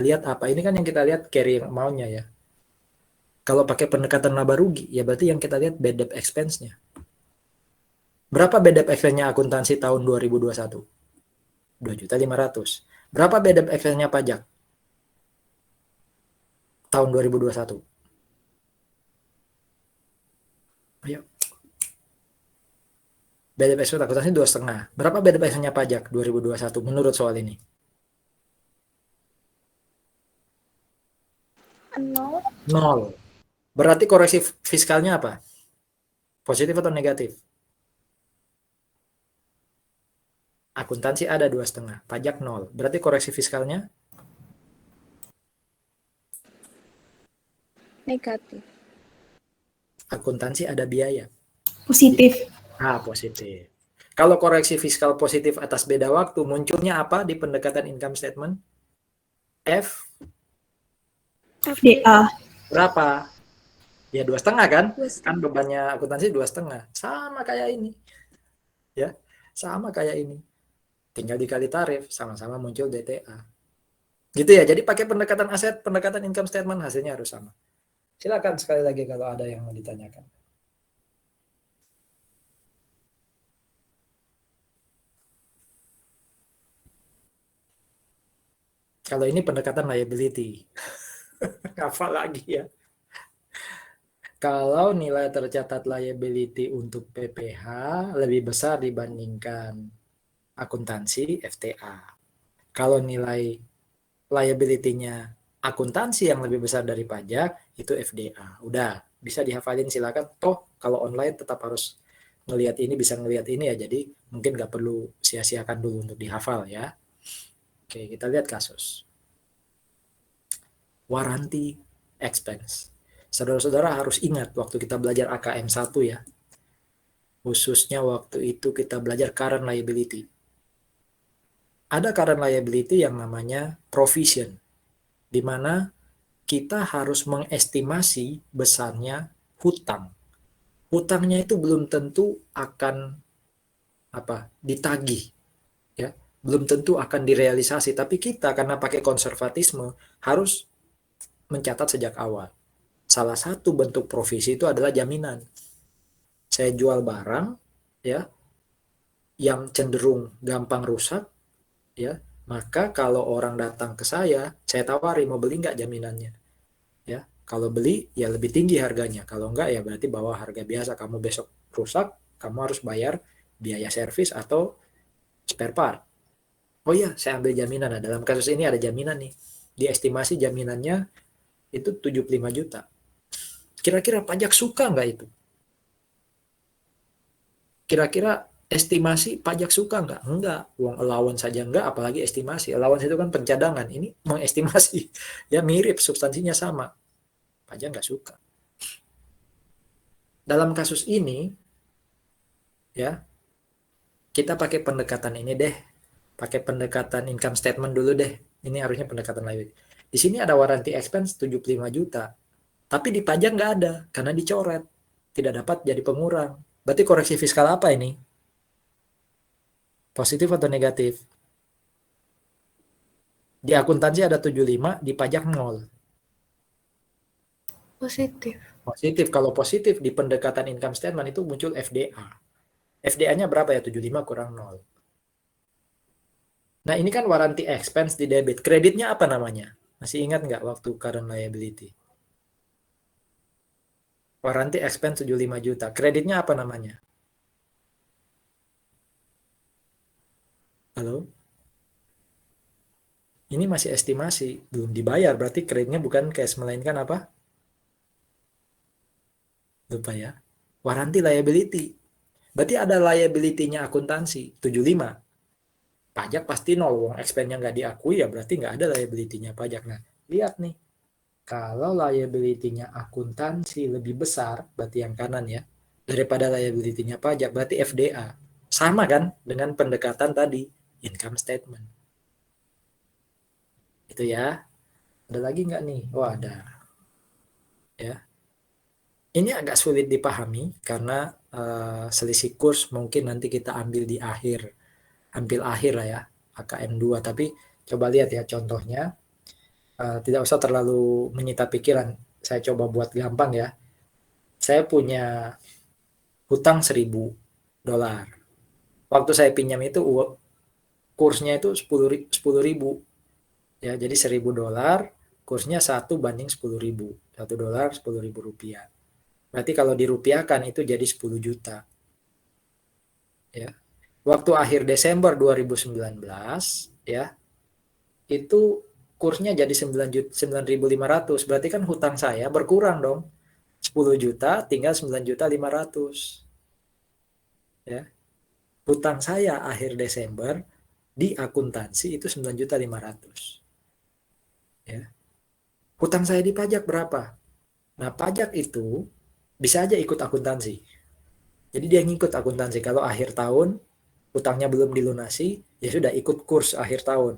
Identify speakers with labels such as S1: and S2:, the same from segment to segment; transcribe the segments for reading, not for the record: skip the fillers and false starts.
S1: lihat apa? Ini kan yang kita lihat carry amount-nya ya. Kalau pakai pendekatan laba rugi, ya berarti yang kita lihat bad debt expense-nya. Berapa bad debt expense-nya akuntansi tahun 2021? 2.500.000. Berapa bad debt expense-nya pajak tahun 2021? Ayo. Bad debt expense akuntansi 2,5. Berapa bad debt expense-nya pajak 2021 menurut soal ini? 0. Berarti koreksi fiskalnya apa? Positif atau negatif? Akuntansi ada 2,5, pajak 0. Berarti koreksi fiskalnya
S2: Negatif.
S1: akuntansi ada biaya.
S3: Positif.
S1: Positif. Kalau koreksi fiskal positif atas beda waktu, munculnya apa di pendekatan income statement?
S3: FDA.
S1: Berapa? Ya 2,5 kan? Kan bebannya akuntansi 2,5. Sama kayak ini. Ya, sama kayak ini. Tinggal dikali tarif, sama-sama muncul DTA. Gitu ya. Jadi pakai pendekatan aset, pendekatan income statement, hasilnya harus sama. Silakan sekali lagi kalau ada yang mau ditanyakan. Kalau ini pendekatan liability. Apa lagi ya? Kalau nilai tercatat liability untuk PPh lebih besar dibandingkan akuntansi FTA. Kalau nilai liability-nya akuntansi yang lebih besar dari pajak, itu FDA. Udah, bisa dihafalin silakan. Toh kalau online tetap harus ngelihat ini, bisa ngelihat ini ya. Jadi mungkin nggak perlu sia-siakan dulu untuk dihafal ya. Oke, kita lihat kasus. Warranty expense. Saudara-saudara harus ingat waktu kita belajar AKM 1 ya. Khususnya waktu itu kita belajar current liability. Ada current liability yang namanya provision, di mana kita harus mengestimasi besarnya hutang. Hutangnya itu belum tentu akan ditagih, ya, belum tentu akan direalisasi. Tapi kita karena pakai konservatisme harus mencatat sejak awal. Salah satu bentuk provisi itu adalah jaminan. Saya jual barang, ya, yang cenderung gampang rusak, ya, maka kalau orang datang ke saya tawari mau beli nggak jaminannya, ya. Kalau beli ya lebih tinggi harganya, kalau enggak ya berarti bawah harga biasa. Kamu besok rusak, kamu harus bayar biaya servis atau spare part. Oh iya, saya ambil jaminan. Nah, dalam kasus ini ada jaminan nih. Diestimasi jaminannya itu 75 juta. Kira-kira pajak suka nggak itu? Kira-kira estimasi pajak suka nggak? Enggak. Uang allowance saja enggak, apalagi estimasi. Allowance itu kan pencadangan. Ini mengestimasi. Ya mirip, substansinya sama. Pajak nggak suka. Dalam kasus ini, ya, kita pakai pendekatan ini deh. Pakai pendekatan income statement dulu deh. Ini harusnya pendekatan liability. Di sini ada warranty expense 75 juta. Tapi di pajak nggak ada, karena dicoret. Tidak dapat jadi pengurang. Berarti koreksi fiskal apa ini? Positif atau negatif? Di akuntansi ada 75, di pajak 0.
S3: Positif.
S1: Positif. Kalau positif di pendekatan income statement itu muncul FDA. FDA-nya berapa ya? 75 kurang 0. Nah ini kan warranty expense di debit. Kreditnya apa namanya? Masih ingat nggak waktu current liability? Warranty expense 75 juta. Kreditnya apa namanya? Halo? Ini masih estimasi. Belum dibayar. Berarti kreditnya bukan cash. Melainkan apa? Lupa ya. Warranty liability. Berarti ada liability-nya akuntansi. 75. Pajak pasti 0. Wong expense-nya nggak diakui ya berarti nggak ada liability-nya pajak. Nah, lihat nih. Kalau liability-nya akuntansi lebih besar, berarti yang kanan ya, daripada liability-nya pajak, berarti FDA. Sama kan dengan pendekatan tadi, income statement. Itu ya. Ada lagi nggak nih? Oh ada. Ya. Ini agak sulit dipahami karena selisih kurs mungkin nanti kita ambil di akhir lah ya, AKM 2. Tapi coba lihat ya contohnya. tidak usah terlalu menyita pikiran. Saya coba buat gampang ya. Saya punya hutang $1.000. Waktu saya pinjam itu kursnya itu 10.000. Ya, jadi $1.000 kursnya 1 banding 10.000. $1 $10.000. Berarti kalau dirupiahkan itu jadi 10 juta. Ya. Waktu akhir Desember 2019 ya, itu kursnya jadi 9.500. Berarti kan hutang saya berkurang dong. 10 juta tinggal 9.500.000. Ya. Hutang saya akhir Desember di akuntansi itu 9.500.000. Ya. Hutang saya di pajak berapa? Nah, pajak itu bisa aja ikut akuntansi. Jadi dia ngikut akuntansi. Kalau akhir tahun hutangnya belum dilunasi, ya sudah ikut kurs akhir tahun.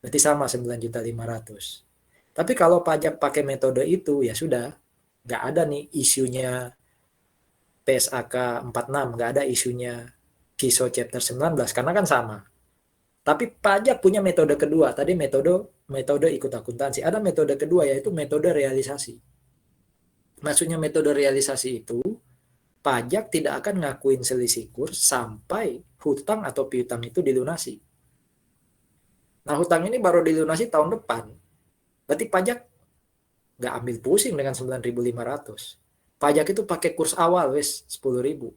S1: Berarti sama 9.500.000. Tapi kalau pajak pakai metode itu, ya sudah. Nggak ada nih isunya PSAK 46, nggak ada isunya KISO Chapter 19, karena kan sama. Tapi pajak punya metode kedua. Tadi metode ikut akuntansi. Ada metode kedua, yaitu metode realisasi. Maksudnya metode realisasi itu, pajak tidak akan ngakuin selisih kurs sampai hutang atau piutang itu dilunasi. Nah, hutang ini baru dilunasi tahun depan. Berarti pajak nggak ambil pusing dengan 9.500. Pajak itu pakai kurs awal, wes 10.000.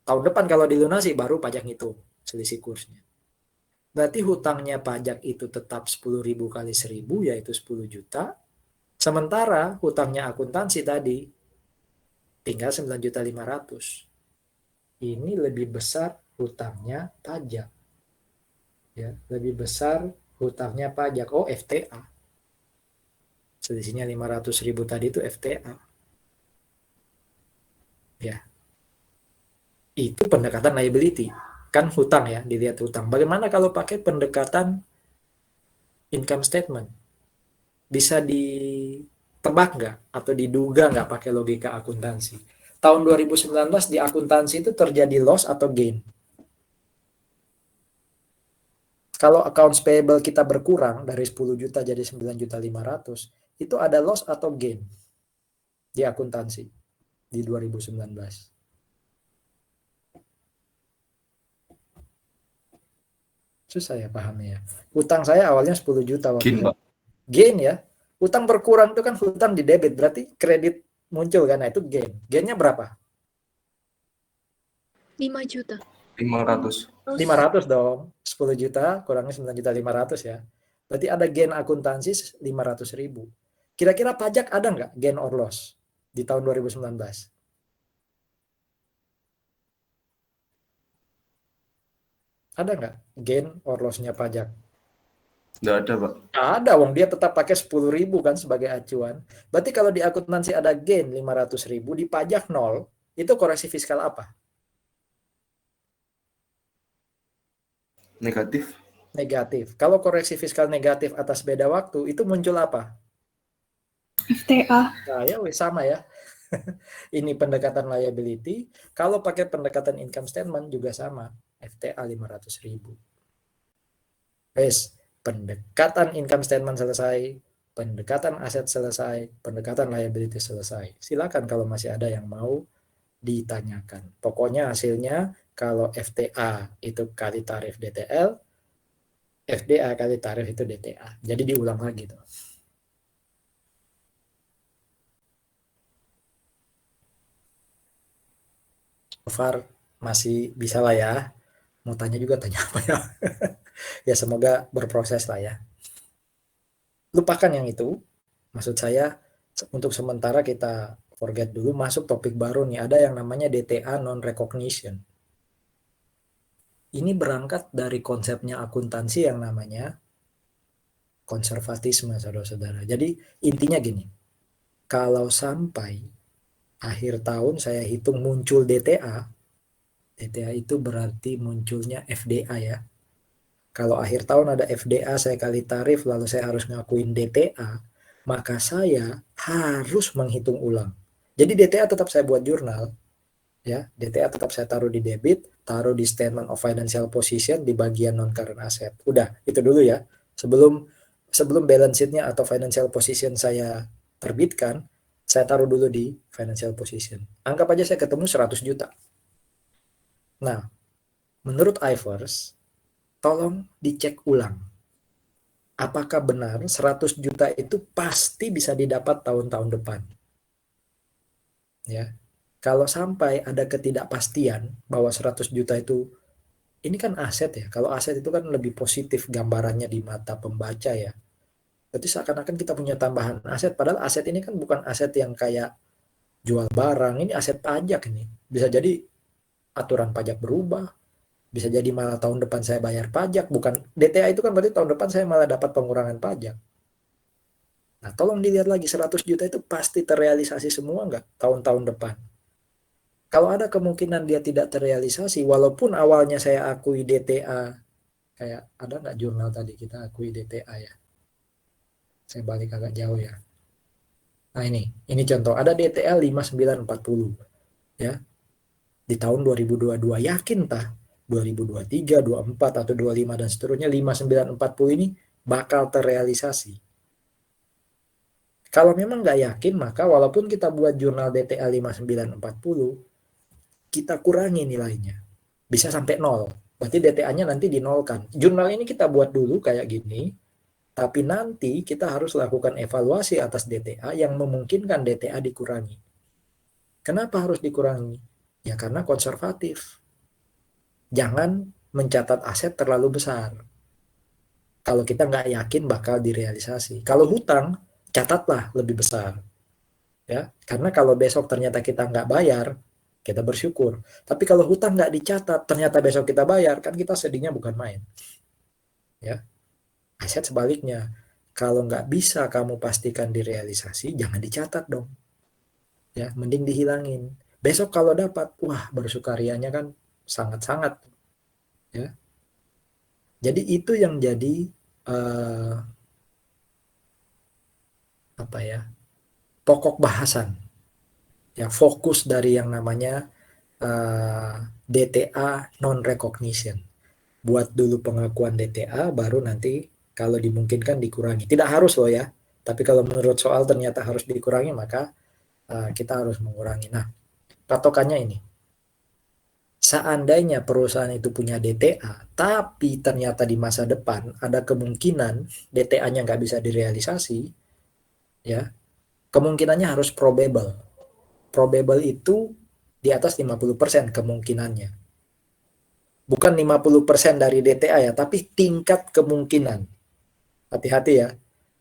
S1: Tahun depan kalau dilunasi baru pajak ngitung selisih kursnya. Berarti hutangnya pajak itu tetap 10.000 kali 1.000, yaitu 10 juta. Sementara hutangnya akuntansi tadi tinggal 9.500.000. Ini lebih besar hutangnya pajak. Ya, lebih besar hutangnya pajak. Oh, FTA. Selisihnya 500.000 tadi itu FTA. Ya. Itu pendekatan liability. Kan hutang ya, dilihat hutang. Bagaimana kalau pakai pendekatan income statement? Bisa ditebak nggak atau diduga nggak pakai logika akuntansi? Tahun 2019 di akuntansi itu terjadi loss atau gain? Kalau accounts payable kita berkurang dari 10 juta jadi 9.500.000, itu ada loss atau gain di akuntansi di 2019? Susah ya pahamnya ya. Hutang saya awalnya 10 juta waktu
S2: Gain,
S1: itu.
S2: Pak.
S1: Gain ya. Hutang berkurang itu kan hutang di debit, berarti kredit muncul kan. Nah, itu gain. Gainnya berapa?
S3: 5 juta.
S2: 500.
S1: 500 dong. 10 juta kurangnya 9.500.000 ya. Berarti ada gain akuntansi 500.000. Kira-kira pajak ada nggak gain or loss di tahun 2019? Ada nggak gain or loss-nya pajak?
S2: Nggak ada, Pak.
S1: Ada, wong dia tetap pakai 10.000 kan sebagai acuan. Berarti kalau di akuntansi ada gain 500.000, di pajak 0, itu koreksi fiskal apa?
S2: Negatif.
S1: Negatif. Kalau koreksi fiskal negatif atas beda waktu, itu muncul apa?
S3: FTA.
S1: Nah, ya sama ya. Ini pendekatan liability. Kalau pakai pendekatan income statement juga sama. FTA 500.000. Wes, pendekatan income statement selesai, pendekatan aset selesai, pendekatan liability selesai. Silakan kalau masih ada yang mau ditanyakan. Pokoknya hasilnya kalau FTA itu kali tarif DTL, FDA kali tarif itu DTA. Jadi diulang lagi tuh. So far masih bisa lah ya. Mau tanya juga tanya apa ya. Ya semoga berproses lah ya. Lupakan yang itu. Maksud saya untuk sementara kita forget dulu, masuk topik baru nih. Ada yang namanya DTA non-recognition. Ini berangkat dari konsepnya akuntansi yang namanya konservatisme, saudara-saudara. Jadi intinya gini, kalau sampai akhir tahun saya hitung muncul DTA, DTA itu berarti munculnya FDA ya. Kalau akhir tahun ada FDA, saya kali tarif, lalu saya harus ngakuin DTA, maka saya harus menghitung ulang. Jadi DTA tetap saya buat jurnal, ya. DTA tetap saya taruh di debit, taruh di statement of financial position di bagian non current asset. Udah, itu dulu ya. Sebelum sebelum balance sheet-nya atau financial position saya terbitkan, saya taruh dulu di financial position. Anggap aja saya ketemu 100 juta. Nah, menurut Ivers, tolong dicek ulang. Apakah benar 100 juta itu pasti bisa didapat tahun-tahun depan? Ya. Kalau sampai ada ketidakpastian bahwa 100 juta itu, ini kan aset ya. Kalau aset itu kan lebih positif gambarannya di mata pembaca ya. Berarti seakan-akan kita punya tambahan aset, padahal aset ini kan bukan aset yang kayak jual barang, ini aset pajak ini. Bisa jadi aturan pajak berubah, bisa jadi malah tahun depan saya bayar pajak, bukan DTA itu kan berarti tahun depan saya malah dapat pengurangan pajak. Nah, tolong dilihat lagi 100 juta itu pasti terrealisasi semua nggak tahun-tahun depan? Kalau ada kemungkinan dia tidak terrealisasi, walaupun awalnya saya akui DTA, kayak ada nggak jurnal tadi kita akui DTA ya? Saya balik agak jauh ya. Nah ini contoh, ada DTA 5940 ya. Di tahun 2022 yakin tah 2023, 24 atau 25 dan seterusnya 5940 ini bakal terrealisasi. Kalau memang nggak yakin, maka walaupun kita buat jurnal DTA 5940, kita kurangi nilainya. Bisa sampai 0. Berarti DTA-nya nanti dinolkan. Jurnal ini kita buat dulu kayak gini, tapi nanti kita harus lakukan evaluasi atas DTA yang memungkinkan DTA dikurangi. Kenapa harus dikurangi? Ya karena konservatif. Jangan mencatat aset terlalu besar. Kalau kita nggak yakin bakal direalisasi. Kalau hutang, catatlah lebih besar. Ya, karena kalau besok ternyata kita nggak bayar, kita bersyukur. Tapi kalau hutang nggak dicatat, ternyata besok kita bayar, kan kita sedihnya bukan main. Ya, aset sebaliknya. Kalau nggak bisa kamu pastikan direalisasi, jangan dicatat dong. Ya, mending dihilangin. Besok kalau dapat, wah bersukarianya kan sangat-sangat. Ya, jadi itu yang jadi apa ya, pokok bahasan. Ya, fokus dari yang namanya DTA non-recognition. Buat dulu pengakuan DTA, baru nanti kalau dimungkinkan dikurangi. Tidak harus loh ya, tapi kalau menurut soal ternyata harus dikurangi, maka kita harus mengurangi. Nah, patokannya ini. Seandainya perusahaan itu punya DTA, tapi ternyata di masa depan ada kemungkinan DTA-nya nggak bisa direalisasi, ya kemungkinannya harus probable. Probable itu di atas 50% kemungkinannya. Bukan 50% dari DTA ya, tapi tingkat kemungkinan. Hati-hati ya.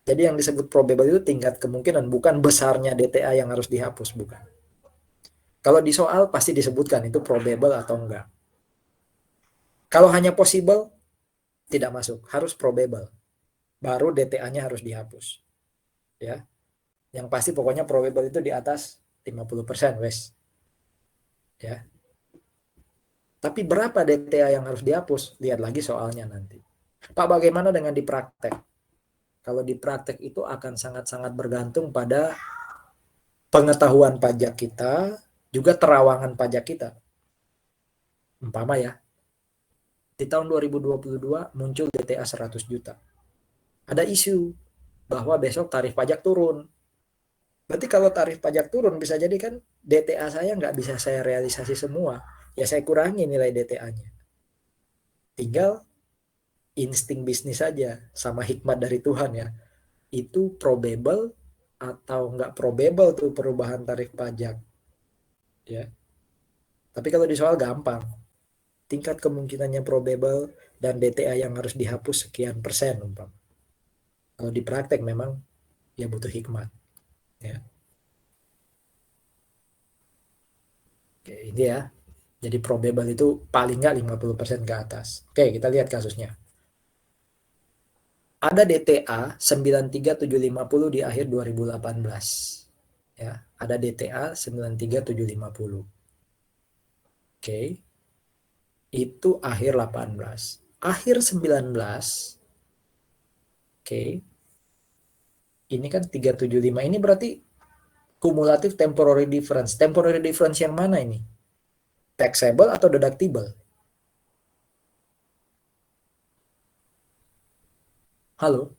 S1: Jadi yang disebut probable itu tingkat kemungkinan, bukan besarnya DTA yang harus dihapus, bukan. Kalau di soal pasti disebutkan itu probable atau enggak. Kalau hanya possible, tidak masuk, harus probable. Baru DTA-nya harus dihapus. Ya. Yang pasti pokoknya probable itu di atas 50%, wes. Ya. Tapi berapa DTA yang harus dihapus? Lihat lagi soalnya nanti. Pak, bagaimana dengan di praktek? Kalau di praktek itu akan sangat-sangat bergantung pada pengetahuan pajak kita, juga terawangan pajak kita. Umpama ya, di tahun 2022 muncul DTA 100 juta. Ada isu bahwa besok tarif pajak turun. Berarti kalau tarif pajak turun bisa jadi kan DTA saya nggak bisa saya realisasi semua. Ya saya kurangi nilai DTA-nya. Tinggal insting bisnis saja sama hikmat dari Tuhan ya. Itu probable atau nggak probable tuh perubahan tarif pajak. Ya. Tapi kalau di soal gampang. Tingkat kemungkinannya probable dan DTA yang harus dihapus sekian persen umpam. Kalau di praktek memang ya butuh hikmat. Ya. Oke, ini ya. Jadi probable itu paling nggak 50% ke atas. Oke, kita lihat kasusnya. Ada DTA 93750 di akhir 2018. Ya, ada DTA 93750. Oke. Itu akhir 18. Akhir 19. Oke. Ini kan 375. Ini berarti kumulatif temporary difference. Temporary difference yang mana ini? Taxable atau deductible? Halo?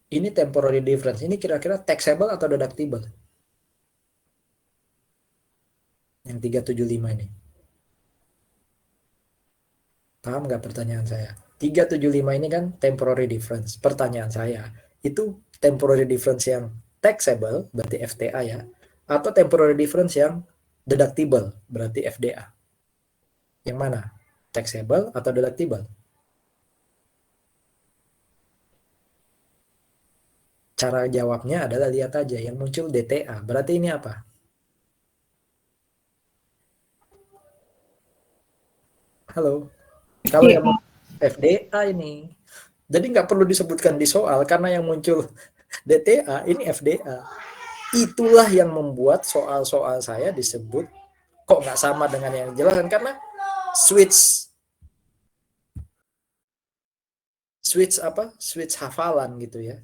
S1: Ini temporary difference. Ini kira-kira taxable atau deductible? Yang 375 ini. Paham nggak pertanyaan saya? 375 ini kan temporary difference. Pertanyaan saya, itu temporary difference yang taxable, berarti FTA ya, atau temporary difference yang deductible, berarti FDA? Yang mana? Taxable atau deductible? Cara jawabnya adalah lihat aja yang muncul DTA. Berarti ini apa? Halo. Kalau yang FDA ini. Jadi nggak perlu disebutkan di soal karena yang muncul DTA ini FDA. Itulah yang membuat soal-soal saya disebut kok nggak sama dengan yang dijelaskan karena switch switch hafalan gitu ya.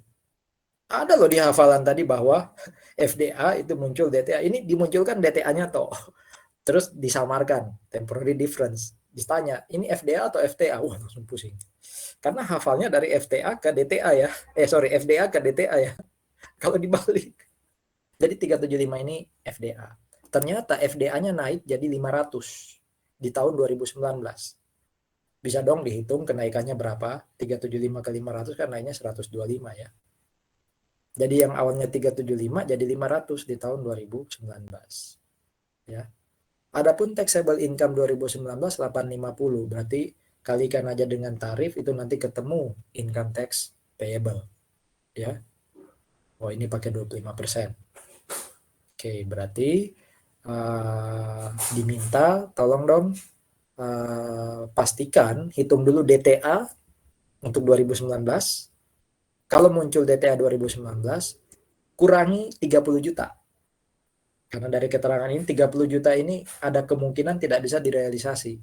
S1: Ada loh di hafalan tadi bahwa FDA itu muncul DTA. Ini dimunculkan DTA-nya toh. Terus disamarkan temporary difference. Ditanya, ini FDA atau FTA? Wah, langsung pusing. Karena hafalnya dari FTA ke DTA ya. FDA ke DTA ya. Kalau dibalik. Jadi 375 ini FDA. Ternyata FDA-nya naik jadi 500 di tahun 2019. Bisa dong dihitung kenaikannya berapa? 375 ke 500 kan naiknya 125 ya. Jadi yang awalnya 375 jadi 500 di tahun 2019. Ya. Adapun taxable income 2019 850, berarti kalikan aja dengan tarif itu nanti ketemu income tax payable. Ya. Oh, ini pakai 25%. Oke, berarti diminta tolong dong pastikan hitung dulu DTA untuk 2019. Kalau muncul DTA 2019 kurangi 30 juta. Karena dari keterangan ini 30 juta ini ada kemungkinan tidak bisa direalisasi.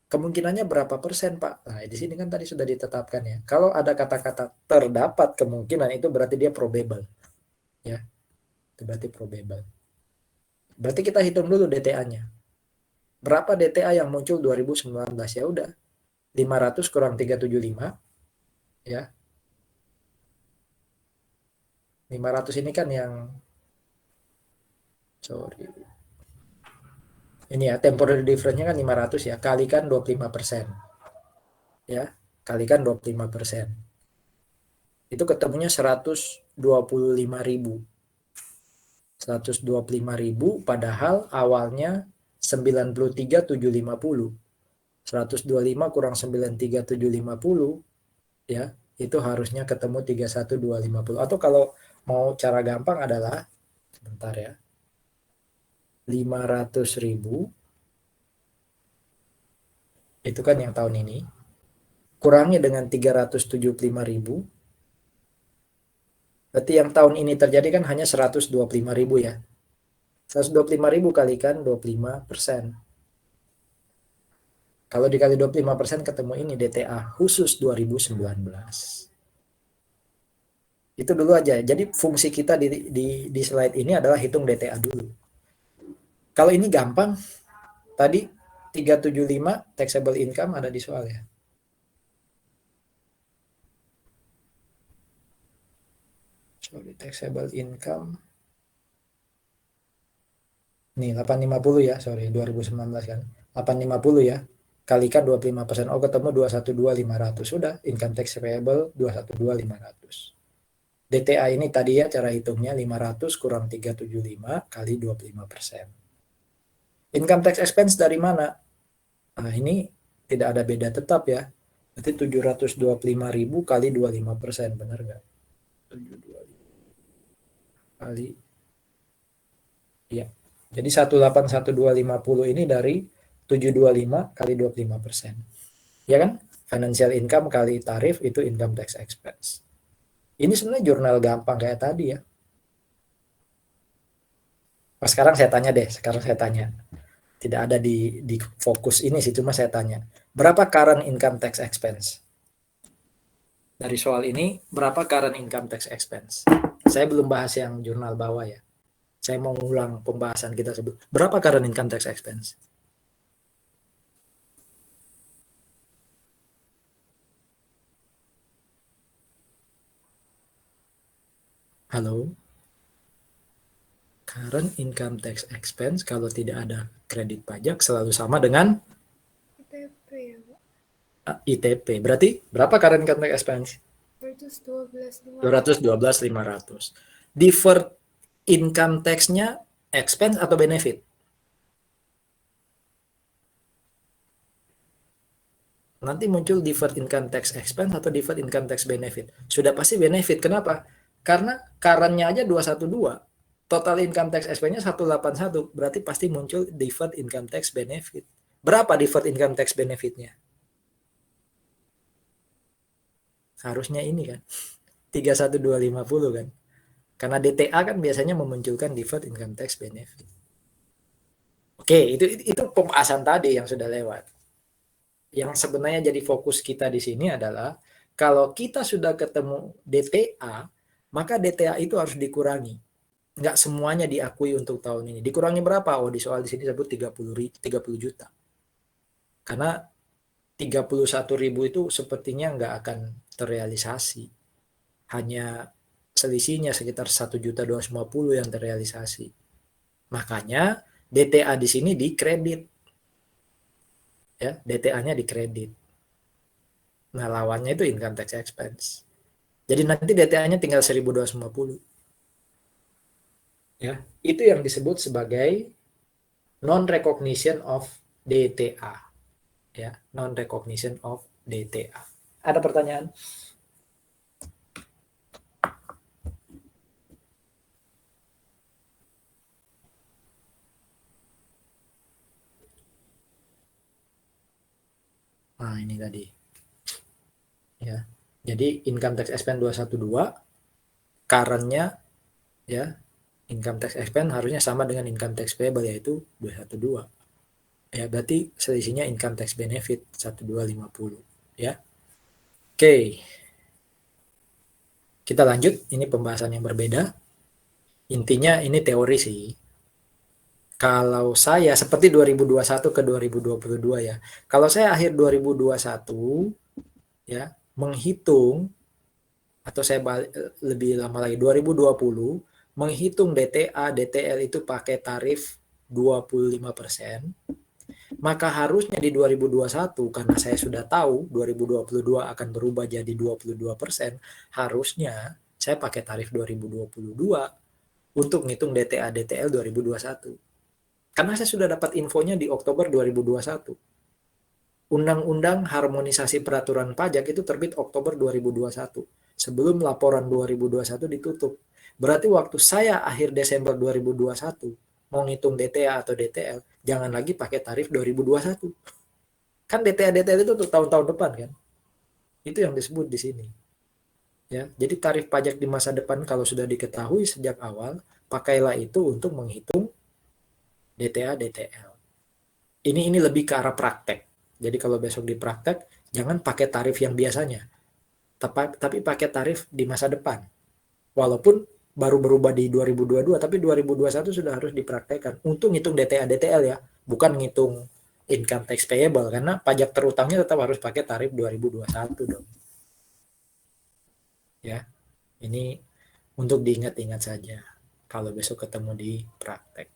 S1: Kemungkinannya berapa persen, Pak? Nah, di sini kan tadi sudah ditetapkan ya. Kalau ada kata-kata terdapat kemungkinan itu berarti dia probable. Ya. Itu berarti probable. Berarti kita hitung dulu DTA-nya. Berapa DTA yang muncul 2019? Ya udah. 500 kurang 375 ya. 500 ini kan yang ini ya, temporary difference-nya kan 500 ya, kalikan 25%. Ya, kalikan 25%. Itu ketemunya 125.000. 125.000 padahal awalnya 93.750. 125 kurang 93.750 ya, itu harusnya ketemu 31.250. Atau kalau mau cara gampang adalah sebentar ya. 500.000 itu kan yang tahun ini. Kurangi dengan 375.000. Berarti yang tahun ini terjadi kan hanya 125.000 ya. 125.000 kalikan 25%. Kalau dikali 25% ketemu ini DTA khusus 2019. Itu dulu aja. Jadi fungsi kita di slide ini adalah hitung DTA dulu. Kalau ini gampang, tadi 375 taxable income ada di soal ya. Sorry, taxable income. Nih 850 ya, sorry 2019 kan. 850 ya. Kalikan 25%. Oh, ketemu 212.500. Sudah, income tax payable 212.500. DTA ini tadi ya cara hitungnya 500 kurang 375 kali 25%. Income tax expense dari mana? Nah, ini tidak ada beda tetap ya. Berarti 725.000 kali 25%, benar nggak? 725 kali ya. Jadi 181.250 ini dari 725 kali 25%. Ya kan? Financial income kali tarif itu income tax expense. Ini sebenarnya jurnal gampang kayak tadi ya. Nah, sekarang saya tanya deh, Tidak ada di fokus ini sih, cuma saya tanya. Berapa current income tax expense? Dari soal ini, berapa current income tax expense? Saya belum bahas yang jurnal bawah ya. Saya mau ngulang pembahasan kita sebelum. Berapa current income tax expense? Halo? Current income tax expense kalau tidak ada kredit pajak selalu sama dengan
S3: ITP ya, Pak.
S1: ITP. Berarti berapa current income tax expense?
S3: 212.500.
S1: 212.500. Deferred income tax-nya expense atau benefit? Nanti muncul deferred income tax expense atau deferred income tax benefit. Sudah pasti benefit. Kenapa? Karena current-nya aja 212. Total income tax expense-nya 181. Berarti pasti muncul deferred income tax benefit. Berapa deferred income tax benefit-nya? Harusnya ini kan. 31250 kan. Karena DTA kan biasanya memunculkan deferred income tax benefit. Oke, itu pembahasan tadi yang sudah lewat. Yang sebenarnya jadi fokus kita di sini adalah kalau kita sudah ketemu DTA, maka DTA itu harus dikurangi. Nggak semuanya diakui untuk tahun ini. Dikurangi berapa? Oh, di soal di sini sebut 30 juta. Karena 31.000 itu sepertinya nggak akan terrealisasi. Hanya selisihnya sekitar 1.250.000 yang terrealisasi. Makanya DTA di sini dikredit. Ya, DTA-nya dikredit. Nah, lawannya itu income tax expense. Jadi nanti DTA-nya tinggal 1.250. Ya, itu yang disebut sebagai non recognition of DTA. Ya, non recognition of DTA. Ada pertanyaan? Nah, ini tadi. Ya. Jadi income tax expense 212, current-nya ya, income tax expense harusnya sama dengan income tax payable yaitu 212. Ya, berarti selisihnya income tax benefit 1250 ya. Oke. Kita lanjut, ini pembahasan yang berbeda. Intinya ini teori sih. Kalau saya seperti 2021 ke 2022 ya. Kalau saya akhir 2021 ya, menghitung atau saya lebih lama lagi 2020 menghitung DTA, DTL itu pakai tarif 25%, maka harusnya di 2021 karena saya sudah tahu 2022 akan berubah jadi 22%, harusnya saya pakai tarif 2022 untuk ngitung DTA DTL 2021. Karena saya sudah dapat infonya di Oktober 2021. Undang-Undang Harmonisasi Peraturan Pajak itu terbit Oktober 2021. Sebelum laporan 2021 ditutup. Berarti waktu saya akhir Desember 2021 mau ngitung DTA atau DTL, jangan lagi pakai tarif 2021. Kan DTA DTL itu untuk tahun-tahun depan kan. Itu yang disebut di sini. Ya, jadi tarif pajak di masa depan kalau sudah diketahui sejak awal, pakailah itu untuk menghitung DTA DTL. Ini lebih ke arah praktek. Jadi kalau besok di praktek, jangan pakai tarif yang biasanya, tapi pakai tarif di masa depan. Walaupun baru berubah di 2022, tapi 2021 sudah harus dipraktekkan untuk ngitung DTA DTL ya, bukan ngitung income tax payable karena pajak terutangnya tetap harus pakai tarif 2021 dong. Ya, ini untuk diingat-ingat saja kalau besok ketemu di praktek.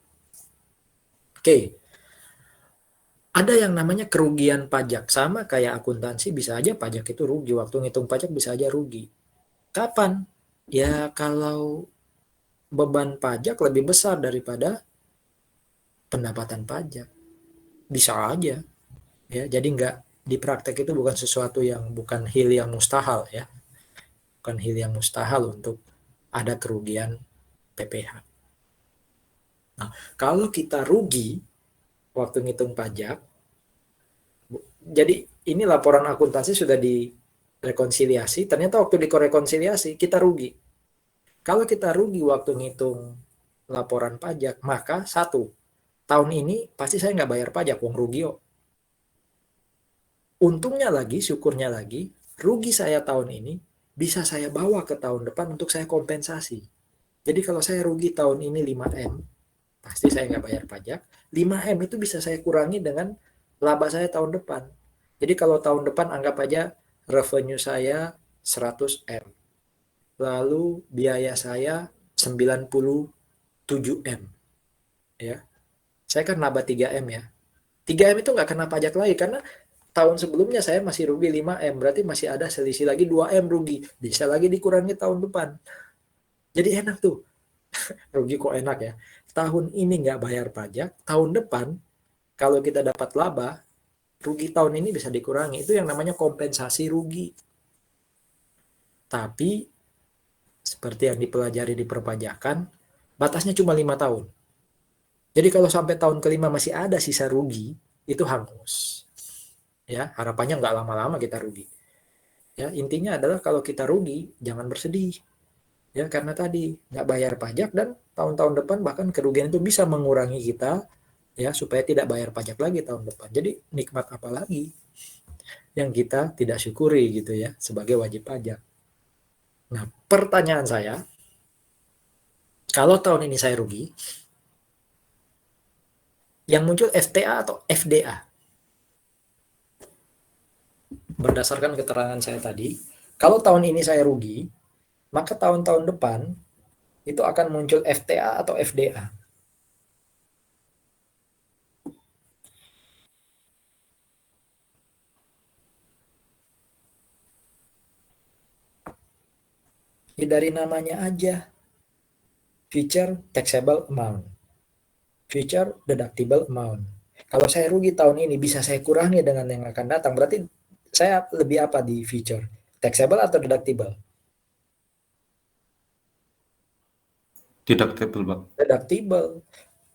S1: Oke. Ada yang namanya kerugian pajak. Sama kayak akuntansi, bisa aja pajak itu rugi. Waktu ngitung pajak bisa aja rugi. Kapan? Ya kalau beban pajak lebih besar daripada pendapatan pajak. Bisa aja. Ya, jadi nggak di praktek itu bukan sesuatu yang bukan hal yang mustahil ya. Bukan hal yang mustahil untuk ada kerugian PPh. Nah, kalau kita rugi waktu ngitung pajak, jadi ini laporan akuntansi sudah direkonsiliasi, ternyata waktu direkonsiliasi kita rugi. Kalau kita rugi waktu ngitung laporan pajak, maka satu, tahun ini pasti saya nggak bayar pajak, uang rugi yo. Untungnya lagi, syukurnya lagi, rugi saya tahun ini bisa saya bawa ke tahun depan untuk saya kompensasi. Jadi kalau saya rugi tahun ini 5M, pasti saya nggak bayar pajak. 5M itu bisa saya kurangi dengan laba saya tahun depan. Jadi kalau tahun depan anggap aja revenue saya 100M. lalu biaya saya 97M ya. Saya kan laba 3M ya. 3M itu nggak kena pajak lagi karena tahun sebelumnya saya masih rugi 5M, berarti masih ada selisih lagi 2M rugi. Bisa lagi dikurangi tahun depan. Jadi enak tuh. Rugi kok enak ya. Tahun ini nggak bayar pajak, tahun depan kalau kita dapat laba, rugi tahun ini bisa dikurangi. Itu yang namanya kompensasi rugi. Tapi seperti yang dipelajari di perpajakan, batasnya cuma 5 tahun. Jadi kalau sampai tahun kelima masih ada sisa rugi, itu hangus. Ya, harapannya nggak lama-lama kita rugi. Ya, intinya adalah kalau kita rugi, jangan bersedih. Ya, karena tadi nggak bayar pajak dan tahun-tahun depan bahkan kerugian itu bisa mengurangi kita ya supaya tidak bayar pajak lagi tahun depan. Jadi nikmat apa lagi yang kita tidak syukuri gitu ya sebagai wajib pajak. Nah, pertanyaan saya, kalau tahun ini saya rugi, yang muncul FTA atau FDA? Berdasarkan keterangan saya tadi, kalau tahun ini saya rugi, maka tahun-tahun depan itu akan muncul FTA atau FDA. Ya dari namanya aja, future taxable amount, future deductible amount. Kalau saya rugi tahun ini bisa saya kurangi dengan yang akan datang, berarti saya lebih apa di future? Taxable atau deductible?
S2: Deductible, Pak.
S1: Deductible.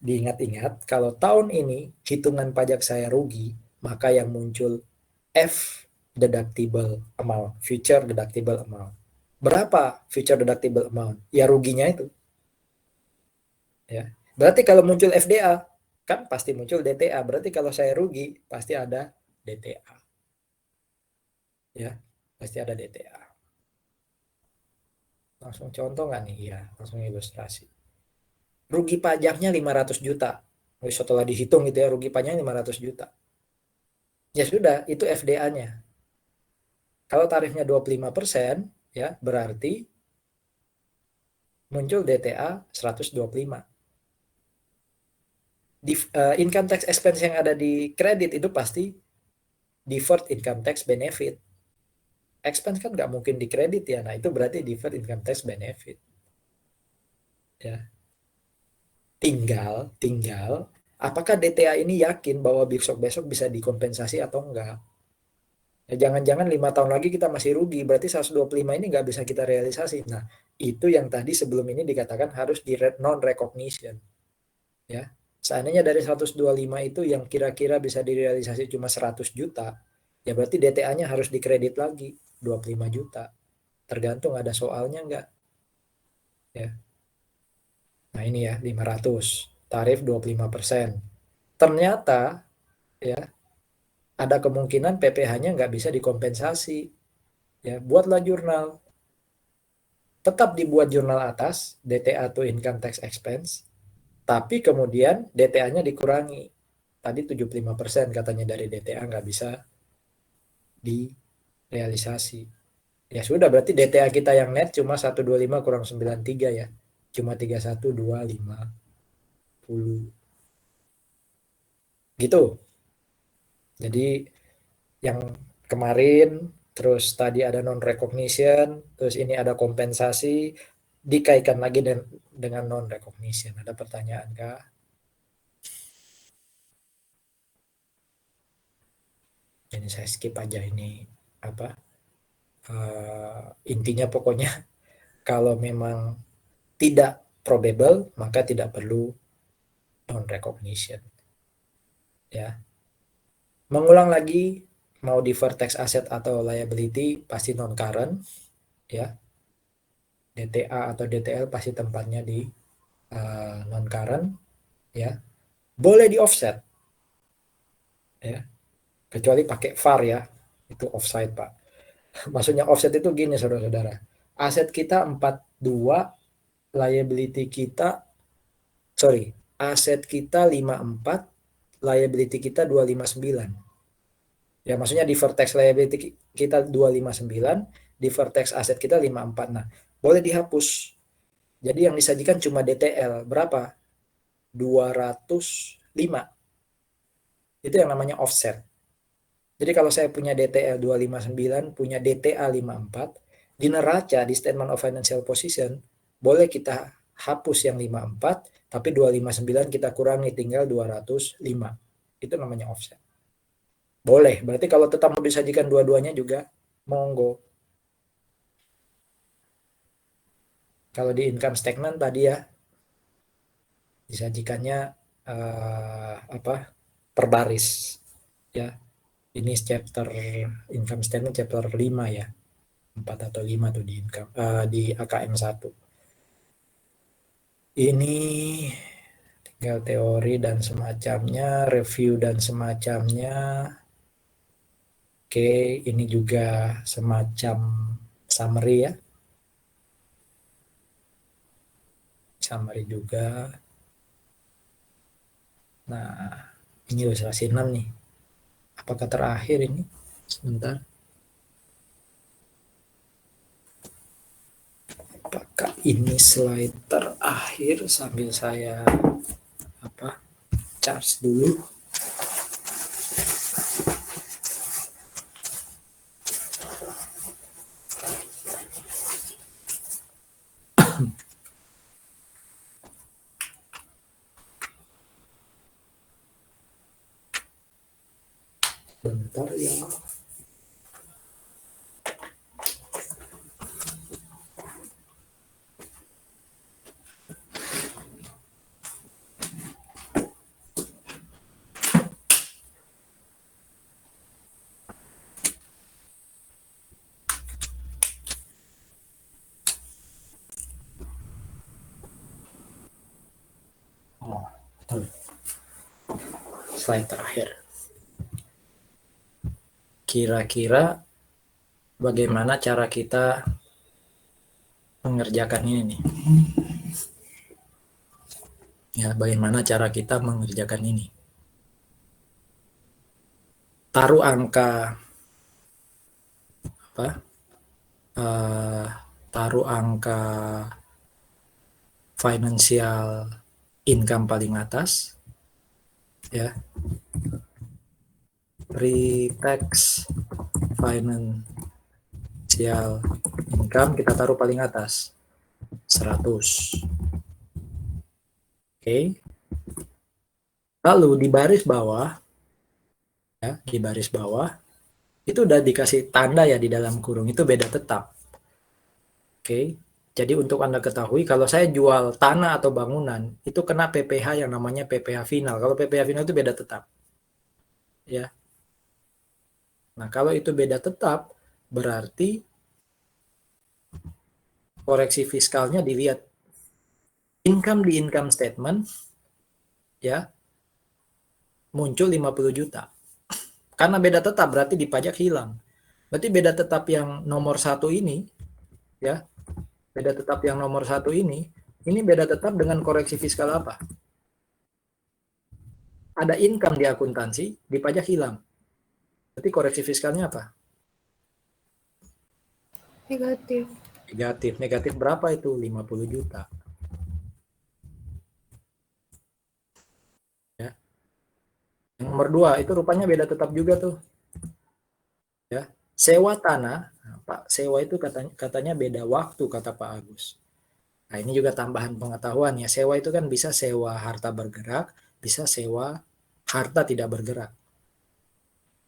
S1: Diingat-ingat, kalau tahun ini hitungan pajak saya rugi, maka yang muncul F deductible amount, future deductible amount. Berapa future deductible amount? Ya ruginya itu. Ya. Berarti kalau muncul FDA, kan pasti muncul DTA. Berarti kalau saya rugi, pasti ada DTA. Ya, pasti ada DTA. Langsung contoh nggak nih? Ya, langsung ilustrasi. Rugi pajaknya 500 juta. Setelah dihitung gitu ya, rugi pajaknya 500 juta. Ya sudah, itu FDA-nya. Kalau tarifnya 25%, ya berarti muncul DTA 125. Income tax expense yang ada di kredit itu pasti deferred income tax benefit. Expense kan nggak mungkin di kredit ya, nah itu berarti deferred income tax benefit. Ya. Tinggal, apakah DTA ini yakin bahwa besok-besok bisa dikompensasi atau enggak? Ya, jangan-jangan 5 tahun lagi kita masih rugi, berarti 125 ini nggak bisa kita realisasi. Nah, itu yang tadi sebelum ini dikatakan harus di non-recognition. Ya, seandainya dari 125 itu yang kira-kira bisa direalisasi cuma 100 juta, ya berarti DTA-nya harus dikredit lagi 25 juta. Tergantung ada soalnya enggak. Ya. Nah ini ya 500, tarif 25%. Ternyata ya ada kemungkinan PPh-nya nggak bisa dikompensasi. Ya, buatlah jurnal. Tetap dibuat jurnal atas, DTA to income tax expense, tapi kemudian DTA-nya dikurangi. Tadi 75% katanya dari DTA nggak bisa direalisasi. Ya sudah, berarti DTA kita yang net cuma 125 kurang 93 ya. Cuma 3125. Gitu. Jadi yang kemarin, terus tadi ada non recognition, terus ini ada kompensasi, dikaitkan lagi dengan non recognition. Ada pertanyaan kah? Ini saya skip aja ini apa? Intinya pokoknya kalau memang tidak probable maka tidak perlu non recognition. Ya. Mengulang lagi, mau defer tax asset atau liability pasti non current ya. DTA atau DTL pasti tempatnya di non current ya. Boleh di offset ya. Kecuali pakai VAR ya. Itu offside, Pak. Maksudnya offset itu gini Saudara-saudara. Aset kita 42, liability kita aset kita 54, liability kita 259. Ya, maksudnya deferred tax liability kita 259, deferred tax aset kita 54. Nah, boleh dihapus. Jadi yang disajikan cuma DTL berapa? 205. Itu yang namanya offset. Jadi kalau saya punya DTL 259, punya DTA 54, di neraca di statement of financial position boleh kita hapus yang 54, tapi 259 kita kurangi tinggal 205. Itu namanya offset. Boleh, berarti kalau tetap mau disajikan dua-duanya juga monggo. Kalau di income statement tadi ya disajikannya apa? Per baris ya. Ini chapter income statement chapter 5 ya. 4 atau 5 tuh di income di AKM 1. Ini tinggal teori dan semacamnya, review dan semacamnya. Oke, ini juga semacam summary ya. Summary juga. Nah, ini ilustrasi 6 nih. Apakah terakhir ini? Sebentar. Apakah ini slide terakhir sambil saya charge dulu? Bentar ya. Slide terakhir. Kira-kira bagaimana cara kita mengerjakan ini nih? Ya, bagaimana cara kita mengerjakan ini? Taruh angka taruh angka financial income paling atas ya, pre-tax financial income kita taruh paling atas 100. Oke. Lalu di baris bawah ya, di baris bawah itu udah dikasih tanda ya di dalam kurung, itu beda tetap. Oke. Jadi untuk Anda ketahui, kalau saya jual tanah atau bangunan, itu kena PPh yang namanya PPh final. Kalau PPh final itu beda tetap. Ya. Nah, kalau itu beda tetap, berarti koreksi fiskalnya dilihat. Income di income statement, ya, muncul 50 juta. Karena beda tetap, berarti di pajak hilang. Berarti beda tetap yang nomor 1 ini, ya, beda tetap yang nomor 1 ini beda tetap dengan koreksi fiskal apa? Ada income di akuntansi, di pajak hilang. Berarti koreksi fiskalnya apa?
S3: Negatif.
S1: Negatif. Negatif berapa itu? 50 juta. Ya. Yang nomor 2 itu rupanya beda tetap juga tuh. Ya. Sewa tanah, nah, Pak, sewa itu katanya beda waktu kata Pak Agus. Nah, ini juga tambahan pengetahuan ya. Sewa itu kan bisa sewa harta bergerak, bisa sewa harta tidak bergerak.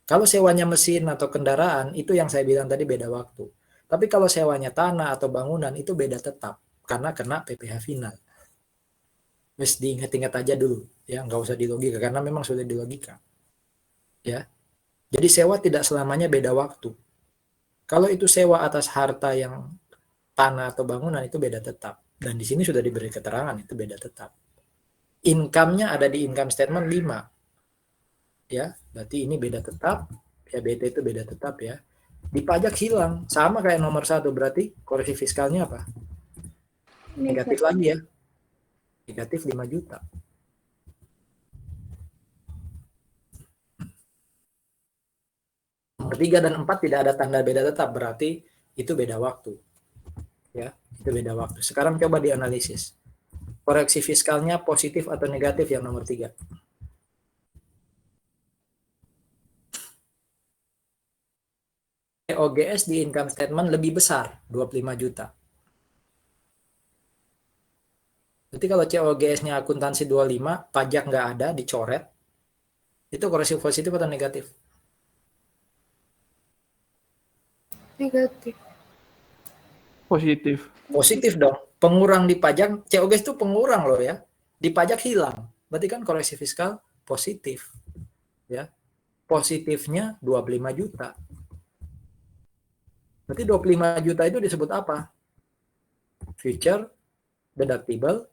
S1: Kalau sewanya mesin atau kendaraan, itu yang saya bilang tadi beda waktu. Tapi kalau sewanya tanah atau bangunan, itu beda tetap. Karena kena PPh final. Terus diingat-ingat aja dulu. Ya, nggak usah dilogika, karena memang sudah dilogika. Ya. Jadi sewa tidak selamanya beda waktu. Kalau itu sewa atas harta yang tanah atau bangunan, itu beda tetap. Dan di sini sudah diberi keterangan, itu beda tetap. Income-nya ada di income statement 5. Ya, berarti ini beda tetap. Ya, BT itu beda tetap ya. Di pajak hilang, sama kayak nomor 1, berarti koreksi fiskalnya apa? Negatif lagi ya. Negatif 5 juta. Nomor 3 dan 4 tidak ada tanda beda tetap, berarti itu beda waktu. Ya, itu beda waktu. Sekarang coba dianalisis. Koreksi fiskalnya positif atau negatif yang nomor 3? COGS di income statement lebih besar, 25 juta. Berarti kalau COGS-nya akuntansi 25, pajak nggak ada, dicoret, itu koreksi positif atau negatif?
S3: Negatif.
S4: Positif.
S1: Positif dong. Pengurang di pajak, COGS itu pengurang loh ya. Di pajak hilang. Berarti kan koreksi fiskal positif. Ya. Positifnya 25 juta. Berarti 25 juta itu disebut apa? Future deductible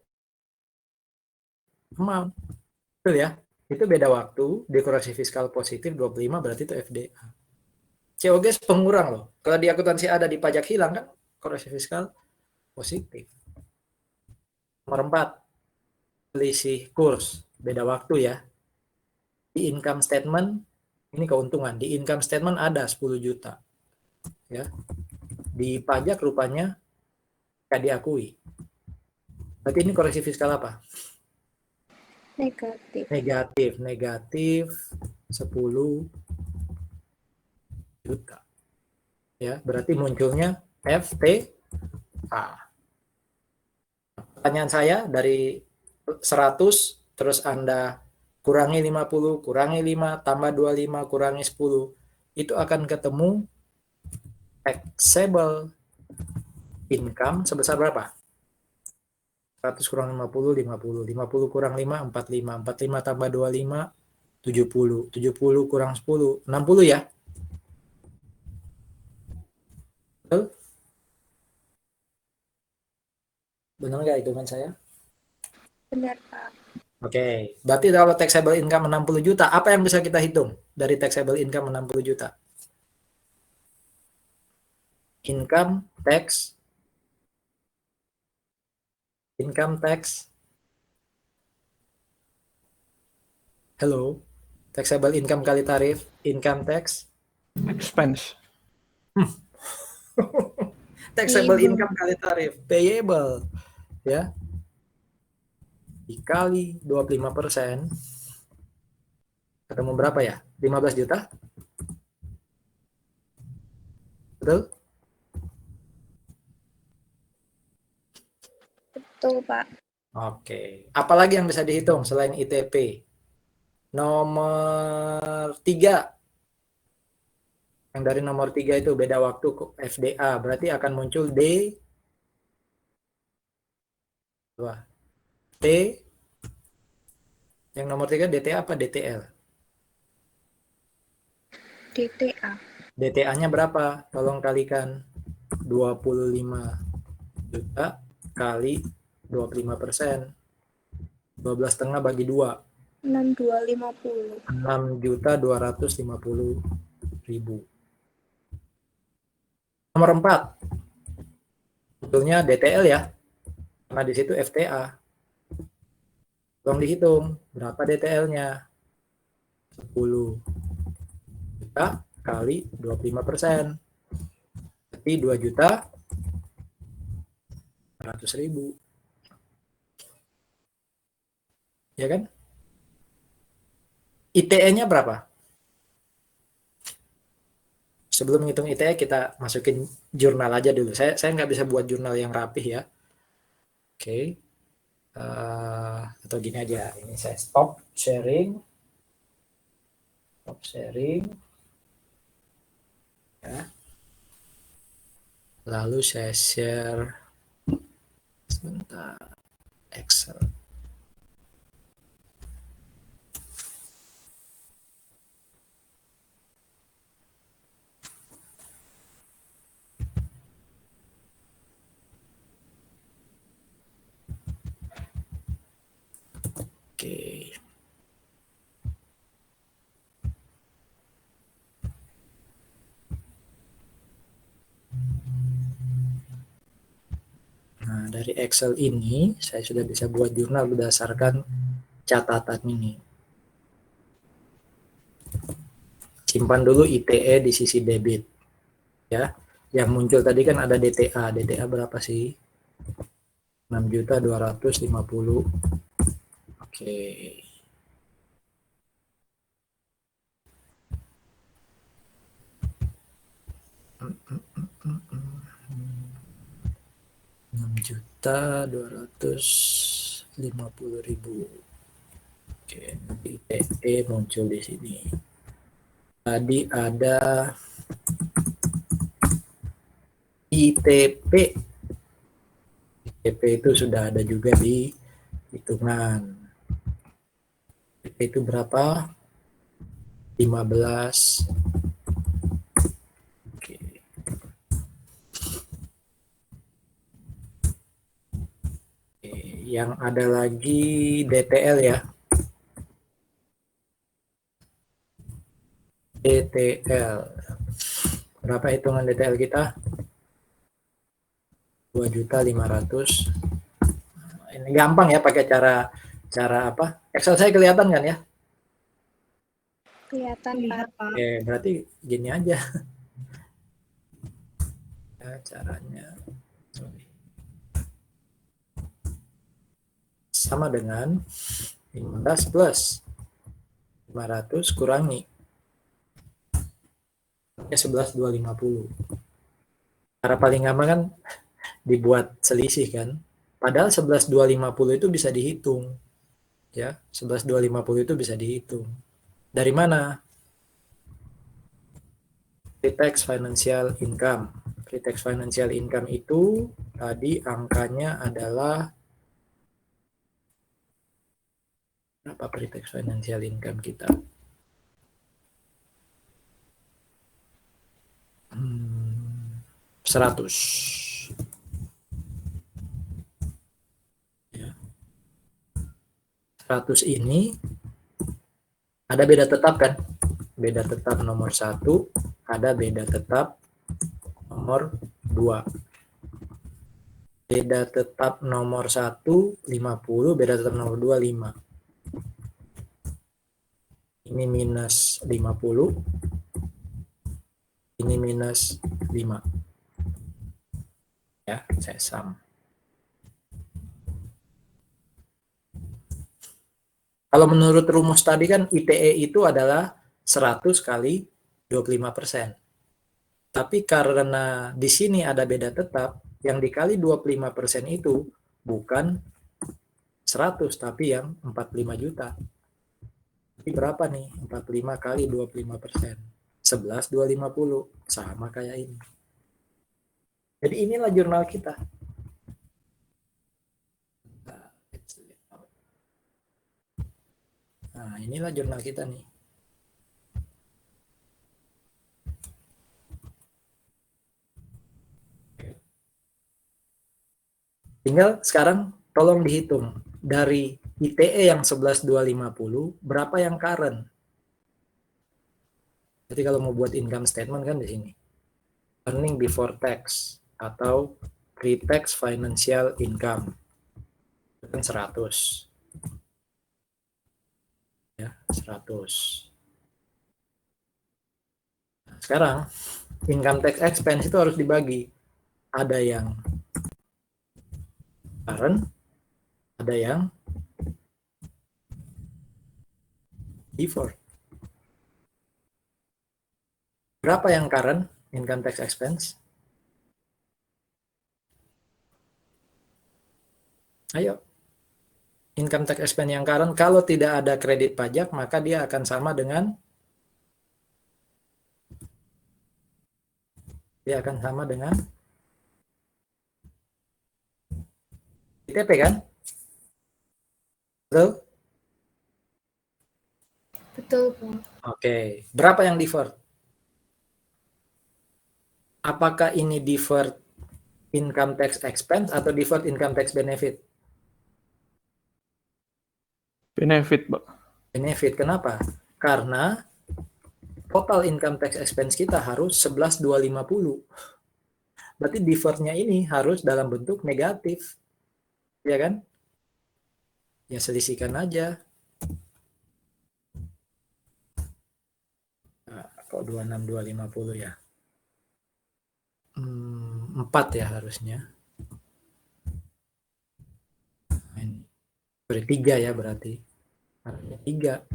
S1: amount. Betul ya? Itu beda waktu, dekorasi fiskal positif 25 berarti itu FDA. COGS pengurang loh. Kalau di akuntansi ada, di pajak hilang kan, koreksi fiskal positif. Nomor 4, selisih kurs, beda waktu ya. Di income statement, ini keuntungan, di income statement ada 10 juta. Ya. Di pajak rupanya nggak diakui. Berarti ini koreksi fiskal apa?
S3: Negatif.
S1: Negatif 10 juta. Ya, berarti munculnya FTA. Pertanyaan saya dari 100, terus Anda kurangi 50, kurangi 5, tambah 25, kurangi 10, itu akan ketemu taxable income sebesar berapa? 100 kurang 50, 50. 50 kurang 5, 45. 45 tambah 25, 70. 70 kurang 10, 60 ya? Betul? Benar nggak hitungan saya?
S3: Benar, Pak.
S1: Oke, berarti kalau taxable income 60 juta, apa yang bisa kita hitung dari taxable income 60 juta? Income tax, hello, taxable income kali tarif, income tax,
S4: Expense.
S1: taxable
S3: Payable.
S1: income kali tarif, payable, ya, dikali 25%, ketemu berapa ya? 15 juta? Betul?
S3: Betul, Pak.
S1: Oke. Apalagi yang bisa dihitung selain ITP? Nomor 3. Yang dari nomor 3 itu beda waktu FDA. Berarti akan muncul D. T. Yang nomor 3 DTA apa DTL?
S3: DTA.
S1: DTA-nya berapa? Tolong kalikan 25 juta kali 25%. 12,5 bagi 2.
S3: 6250.
S1: 6.250.000. Nomor 4. Sebetulnya DTL ya. Karena di situ FTA. Tolong dihitung berapa DTL-nya. 10 juta kali 25%. Berarti 2 juta 100.000. Ya kan? ITE-nya berapa? Sebelum menghitung ITE kita masukin jurnal aja dulu. Saya nggak bisa buat jurnal yang rapih ya. Oke. Atau gini aja. Ini saya stop sharing. Ya. Lalu saya share sebentar Excel. Oke. Nah, dari Excel ini saya sudah bisa buat jurnal berdasarkan catatan ini. Simpan dulu ITE di sisi debit. Ya. Yang muncul tadi kan ada DTA. DTA berapa sih? 6.250.000. Oke. $6.250.000. Oke, ITE muncul di sini. Tadi ada ITP. ITP itu sudah ada juga di hitungan. ITP itu berapa? 15. Oke. Oke, yang ada lagi DTL ya. DTL. Berapa hitungan DTL kita? 2.500.000. Ini gampang ya pakai cara apa? Excel saya kelihatan kan ya?
S3: Kelihatan, Pak.
S1: Oke, berarti gini aja. Ya, caranya sama dengan 15 plus 500 kurangi 11.250. Cara paling gampang kan dibuat selisih kan. Padahal 11.250 itu bisa dihitung. Ya, 11.250 itu bisa dihitung. Dari mana? Pre-tax financial income. Pre-tax financial income itu tadi angkanya adalah berapa pre-tax financial income kita? 100. Ya. 100 ini ada beda tetap kan? Beda tetap nomor 1, ada beda tetap nomor 2. Beda tetap nomor 1, 50, beda tetap nomor 2, 5. Ini minus 50. Ini minus 5. Ya, saya sum. Kalau menurut rumus tadi kan ITE itu adalah 100 kali 25%. Tapi karena di sini ada beda tetap, yang dikali 25% itu bukan 100, tapi yang 45 juta. Jadi berapa nih? 45 kali 25%. 11.250. Sama kayak ini. Jadi inilah jurnal kita. Nah, inilah jurnal kita nih. Tinggal sekarang tolong dihitung. Dari ITE yang 11.250, berapa yang current? Jadi kalau mau buat income statement kan di sini. Earning before tax atau pre-tax financial income. Itu kan 100. Ya, 100. Nah, sekarang income tax expense itu harus dibagi. Ada yang current, ada yang deferred. Berapa yang current income tax expense? Ayo. Income tax expense yang current kalau tidak ada kredit pajak maka dia akan sama dengan ITP kan? Betul?
S3: Betul, Pak.
S1: Oke. Berapa yang deferred? Apakah ini deferred income tax expense atau deferred income tax benefit?
S4: Benefit, Pak.
S1: Benefit. Kenapa? Karena total income tax expense kita harus 11.250. Berarti deferrednya ini harus dalam bentuk negatif. Ya kan? Ya selisihkan aja. Nah, kok 26250 ya? 4 ya harusnya. Nah, ini. Sorry, 3 ya berarti. Harusnya 3.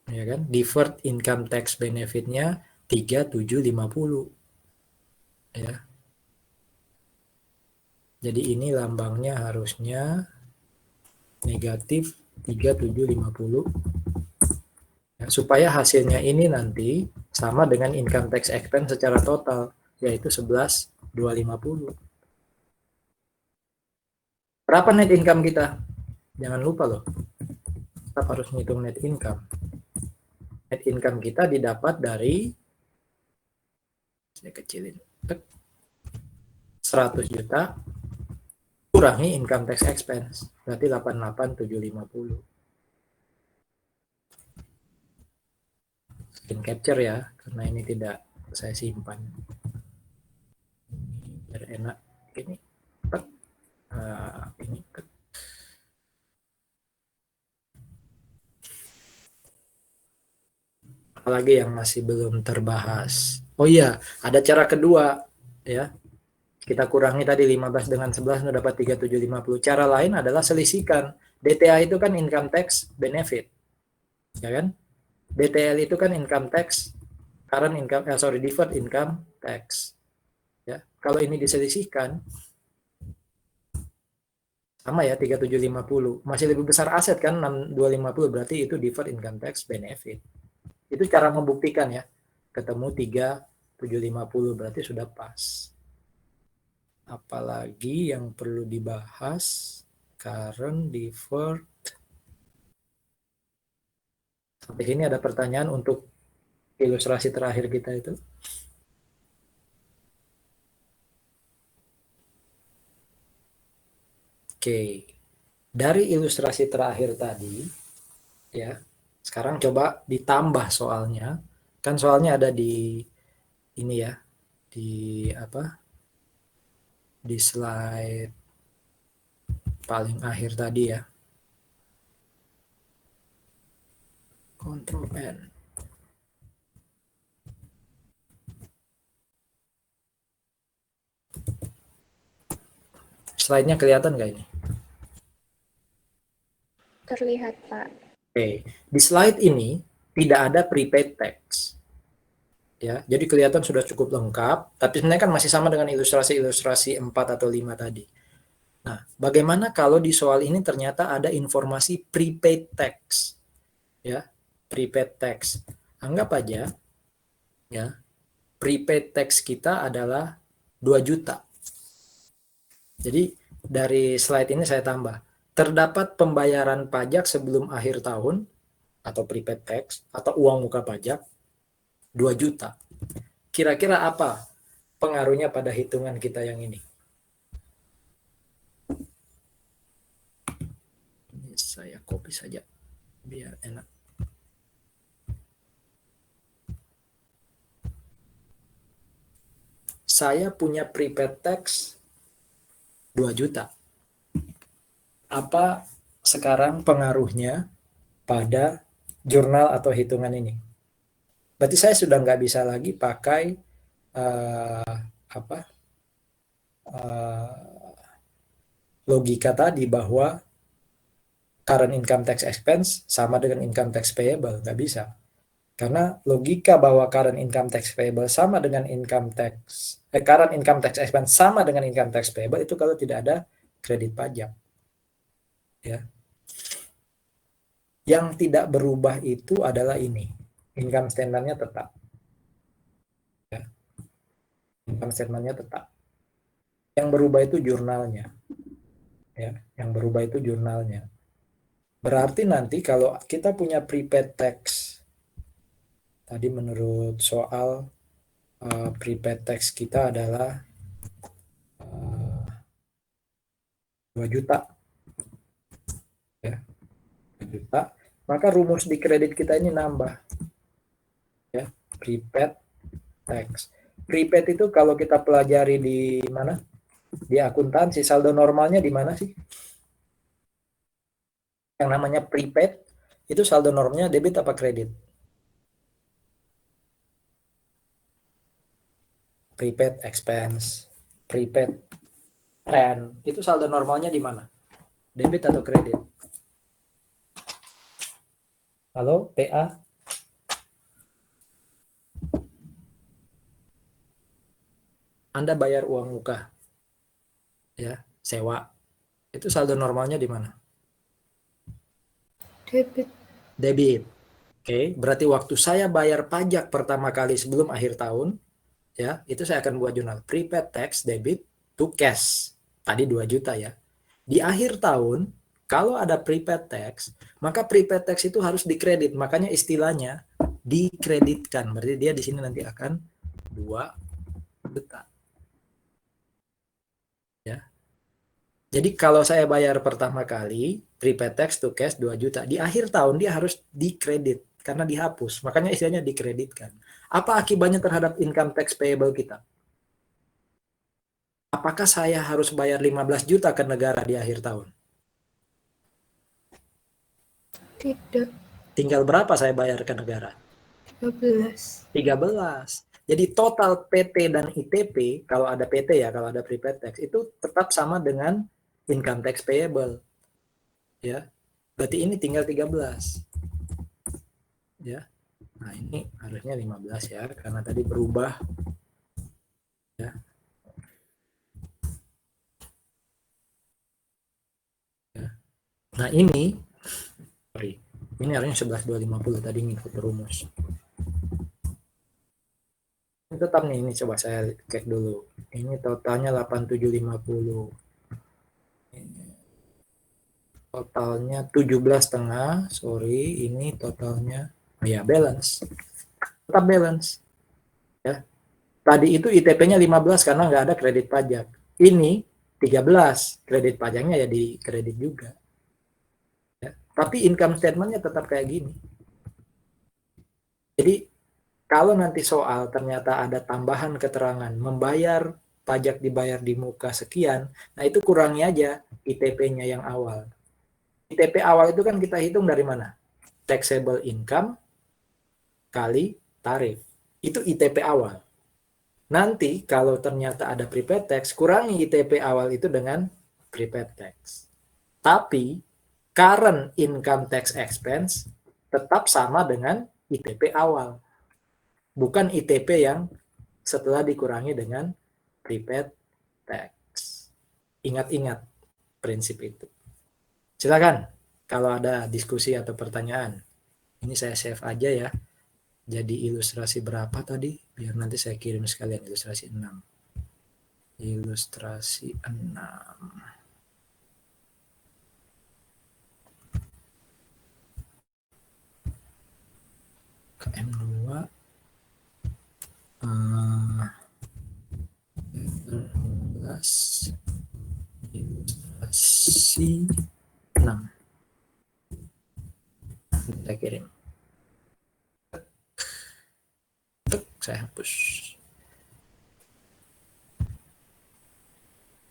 S1: Ya kan? Deferred income tax benefit-nya 3750. Ya. Jadi ini lambangnya harusnya negatif 3750. Ya, supaya hasilnya ini nanti sama dengan income tax expense secara total, yaitu 11.250. Berapa net income kita? Jangan lupa loh, kita harus ngitung net income. Net income kita didapat dari, saya kecilin, 100 juta kurangi income tax expense, berarti 88.750. Screen capture ya, karena ini tidak saya simpan. Biar enak ini. Ini. Apalagi yang masih belum terbahas. Oh iya, ada cara kedua ya. Kita kurangi tadi 15 dengan 11 sudah dapat 3750. Cara lain adalah selisihkan. DTA itu kan income tax benefit. Ya kan? DTL itu kan income tax deferred income tax. Ya. Kalau ini diselisihkan sama ya 3750. Masih lebih besar aset kan 6250, berarti itu deferred income tax benefit. Itu cara membuktikan ya. Ketemu 3750 berarti sudah pas. Apalagi yang perlu dibahas, current, deferred. Sampai sini ada pertanyaan untuk ilustrasi terakhir kita itu. Oke, dari ilustrasi terakhir tadi, ya, sekarang coba ditambah soalnya. Kan soalnya ada di ini ya, di apa? Di slide paling akhir tadi ya. Ctrl N. Slide-nya kelihatan nggak ini?
S3: Terlihat, Pak.
S1: Oke, di slide ini tidak ada prepaid tax. Ya, jadi kelihatan sudah cukup lengkap, tapi sebenarnya kan masih sama dengan ilustrasi-ilustrasi 4 atau 5 tadi. Nah, bagaimana kalau di soal ini ternyata ada informasi prepaid tax? Ya, prepaid tax. Anggap aja ya, prepaid tax kita adalah 2 juta. Jadi dari slide ini saya tambah, terdapat pembayaran pajak sebelum akhir tahun atau prepaid tax atau uang muka pajak 2 juta. Kira-kira apa pengaruhnya pada hitungan kita yang ini? Ini saya copy saja biar enak. Saya punya prepaid tax 2 juta. Apa sekarang pengaruhnya pada jurnal atau hitungan ini? Berarti saya sudah nggak bisa lagi pakai logika tadi bahwa current income tax expense sama dengan income tax payable. Nggak bisa. Karena logika bahwa current income tax payable sama dengan current income tax expense sama dengan income tax payable itu kalau tidak ada kredit pajak. Ya. Yang tidak berubah itu adalah ini. Income statement-nya tetap. Ya. Income statement-nya tetap. Yang berubah itu jurnalnya. Ya, yang berubah itu jurnalnya. Berarti nanti kalau kita punya prepaid tax, tadi menurut soal prepaid tax kita adalah 2 juta. Ya, 2 juta. Maka rumus di kredit kita ini nambah. Ya, prepaid tax. Prepaid itu kalau kita pelajari di mana? Di akuntansi, saldo normalnya di mana sih? Yang namanya prepaid itu saldo normalnya debit apa kredit? prepaid expense, prepaid rent, itu saldo normalnya di mana? Debit atau kredit? Halo, PA? Anda bayar uang muka, ya, sewa. Itu saldo normalnya di mana?
S3: Debit.
S1: Debit. Oke, berarti waktu saya bayar pajak pertama kali sebelum akhir tahun, ya, itu saya akan buat jurnal prepaid tax debit to cash. Tadi 2 juta ya. Di akhir tahun, kalau ada prepaid tax, maka prepaid tax itu harus dikredit. Makanya istilahnya dikreditkan. Berarti dia di sini nanti akan 2 juta. Ya. Jadi kalau saya bayar pertama kali prepaid tax to cash 2 juta, di akhir tahun dia harus dikredit karena dihapus. Makanya istilahnya dikreditkan. Apa akibatnya terhadap income tax payable kita? Apakah saya harus bayar 15 juta ke negara di akhir tahun?
S3: Tidak.
S1: Tinggal berapa saya bayar ke negara?
S3: 13.
S1: 13. Jadi total PT dan ITP, kalau ada PT ya, kalau ada prepaid tax, itu tetap sama dengan income tax payable. Ya. Berarti ini tinggal 13. Ya. Nah, ini harusnya 15 ya, karena tadi berubah. Ya. Ya. Nah, ini harusnya 11.250 tadi ngikut rumus. Ini tetap nih, ini coba saya cek dulu. Ini totalnya 8750. Totalnya 17,5, sorry, ini totalnya ya balance. Tetap balance. Ya. Tadi itu ITP-nya 15 karena nggak ada kredit pajak. Ini 13, kredit pajaknya ya di kredit juga. Ya. Tapi income statement-nya tetap kayak gini. Jadi kalau nanti soal ternyata ada tambahan keterangan membayar pajak dibayar di muka sekian, nah itu kurangi aja ITP-nya yang awal. ITP awal itu kan kita hitung dari mana? Taxable income kali tarif. Itu ITP awal. Nanti kalau ternyata ada prepaid tax, kurangi ITP awal itu dengan prepaid tax. Tapi current income tax expense tetap sama dengan ITP awal. Bukan ITP yang setelah dikurangi dengan prepaid tax. Ingat-ingat prinsip itu. Silakan kalau ada diskusi atau pertanyaan. Ini saya save aja ya. Jadi ilustrasi berapa tadi? Biar nanti saya kirim sekalian ilustrasi 6. Ilustrasi 6. KM2. 12. Ilustrasi 6. Kita kirim. Saya hapus.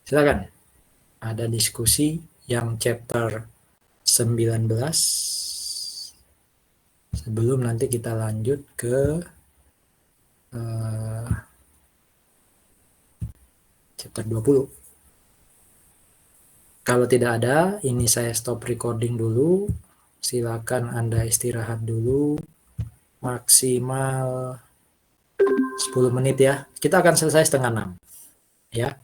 S1: Silakan. Ada diskusi yang chapter 19 sebelum nanti kita lanjut ke chapter 20. Kalau tidak ada, ini saya stop recording dulu. Silakan Anda istirahat dulu. Maksimal 10 menit ya. Kita akan selesai setengah 6. Ya.